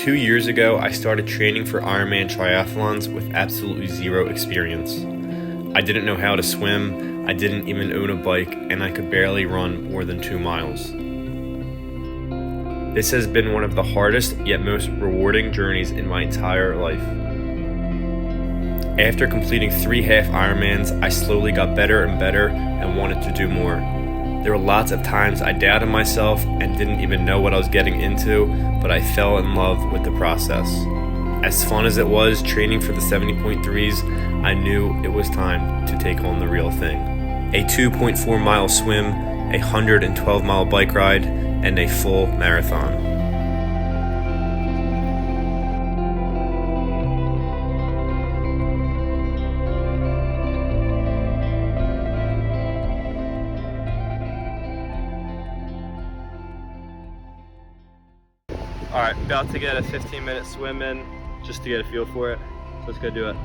2 years ago, I started training for Ironman triathlons with absolutely zero experience. I didn't know how to swim, I didn't even own a bike, and I could barely run more than 2 miles. This has been one of the hardest yet most rewarding journeys in my entire life. After completing 3 half Ironmans, I slowly got better and better and wanted to do more. There were lots of times I doubted myself and didn't even know what I was getting into, but I fell in love with the process. As fun as it was training for the 70.3s, I knew it was time to take on the real thing. A 2.4 mile swim, a 112 mile bike ride, and a full marathon. All right, about to get a 15-minute swim in just to get a feel for it. So let's go do it.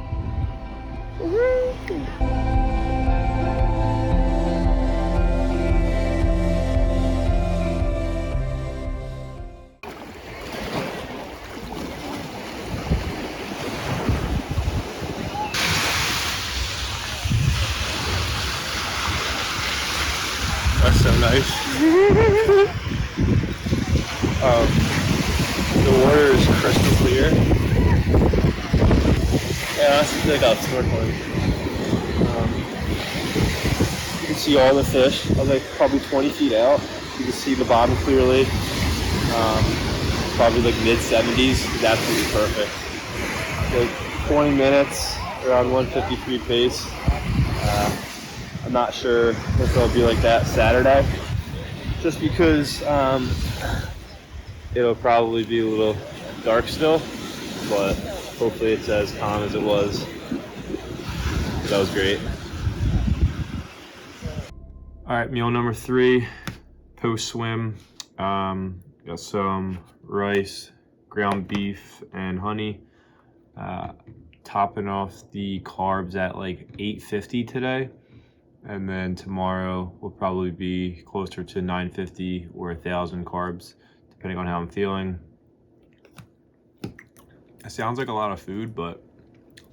That's so nice. The water is crystal clear. Yeah, that's the thing about snorkeling. You can see all the fish. I was like probably 20 feet out. You can see the bottom clearly. Probably like mid-70s. It's absolutely perfect. Like 20 minutes around 153 pace. I'm not sure if it'll be like that Saturday, just because it'll probably be a little dark still, but hopefully it's as calm as it was. That was great. All right, meal number 3, post swim. Got some rice, ground beef, and honey. Topping off the carbs at like 850 today. And then tomorrow will probably be closer to 950 or 1,000 carbs, depending on how I'm feeling. It sounds like a lot of food, but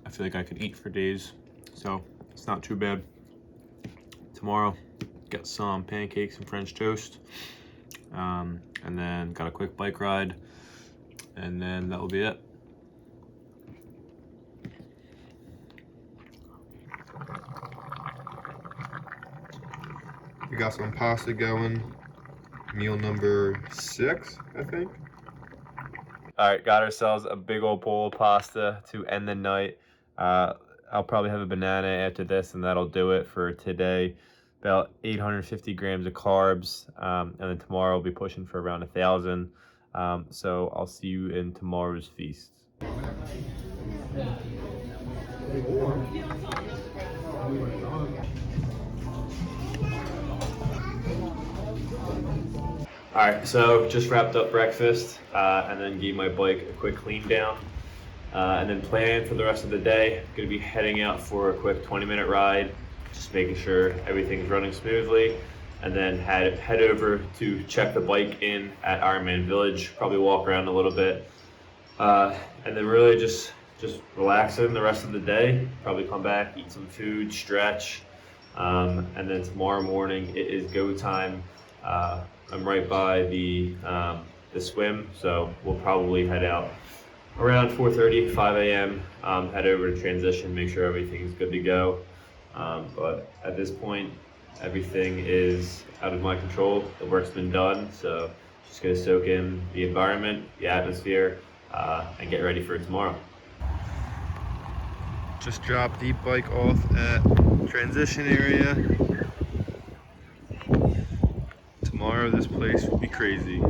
I feel like I could eat for days, so it's not too bad. Tomorrow, got some pancakes and French toast, and then got a quick bike ride, and then that will be it. We got some pasta going. Meal number 6, I think. All right, got ourselves a big old bowl of pasta to end the night. I'll probably have a banana after this, and that'll do it for today. About 850 grams of carbs, and then tomorrow I'll be pushing for around 1,000. So I'll see you in tomorrow's feast. All right, so just wrapped up breakfast and then gave my bike a quick clean down and then plan for the rest of the day. Gonna be heading out for a quick 20-minute ride, just making sure everything's running smoothly, and then head over to check the bike in at Ironman Village, probably walk around a little bit, and then really just relaxing the rest of the day. Probably come back, eat some food, stretch, and then tomorrow morning it is go time. I'm right by the swim, so we'll probably head out around 4:30, 5 a.m., head over to transition, make sure everything's good to go. But at this point, everything is out of my control. The work's been done, so just gonna soak in the environment, the atmosphere, and get ready for tomorrow. Just dropped the bike off at transition area. Tomorrow this place will be crazy.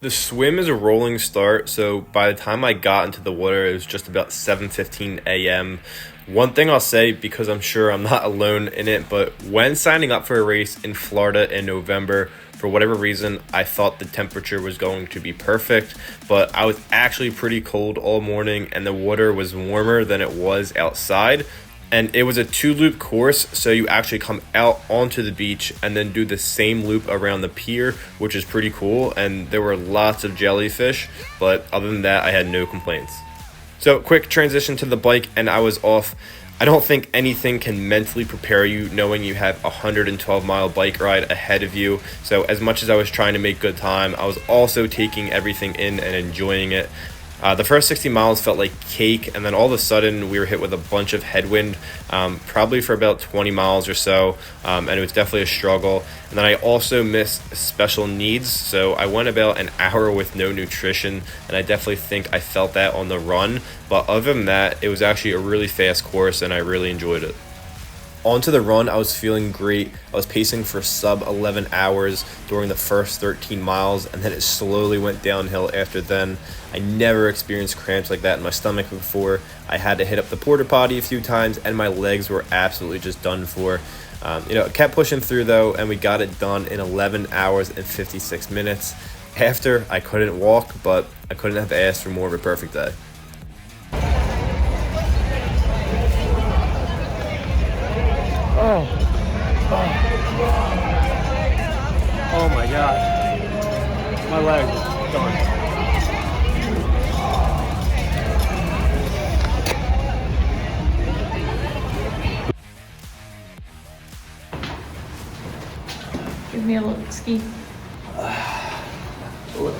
The swim is a rolling start, so by the time I got into the water, it was just about 7:15 a.m. One thing I'll say, because I'm sure I'm not alone in it, but when signing up for a race in Florida in November, for whatever reason, I thought the temperature was going to be perfect, but I was actually pretty cold all morning, and the water was warmer than it was outside. And it was a 2-loop course, so you actually come out onto the beach and then do the same loop around the pier, which is pretty cool. And there were lots of jellyfish, but other than that, I had no complaints. So quick transition to the bike, and I was off. I don't think anything can mentally prepare you knowing you have a 112-mile bike ride ahead of you. So as much as I was trying to make good time, I was also taking everything in and enjoying it. The first 60 miles felt like cake, and then all of a sudden we were hit with a bunch of headwind, probably for about 20 miles or so, and it was definitely a struggle. And then I also missed special needs, so I went about an hour with no nutrition, and I definitely think I felt that on the run. But other than that, it was actually a really fast course, and I really enjoyed it. Onto the run, I was feeling great. I was pacing for sub 11 hours during the first 13 miles, and then it slowly went downhill after then. I never experienced cramps like that in my stomach before. I had to hit up the porta potty a few times, and my legs were absolutely just done for. It kept pushing through though, and we got it done in 11 hours and 56 minutes. After, I couldn't walk, but I couldn't have asked for more of a perfect day. Oh my god. My leg is done. Give me a look ski. Look,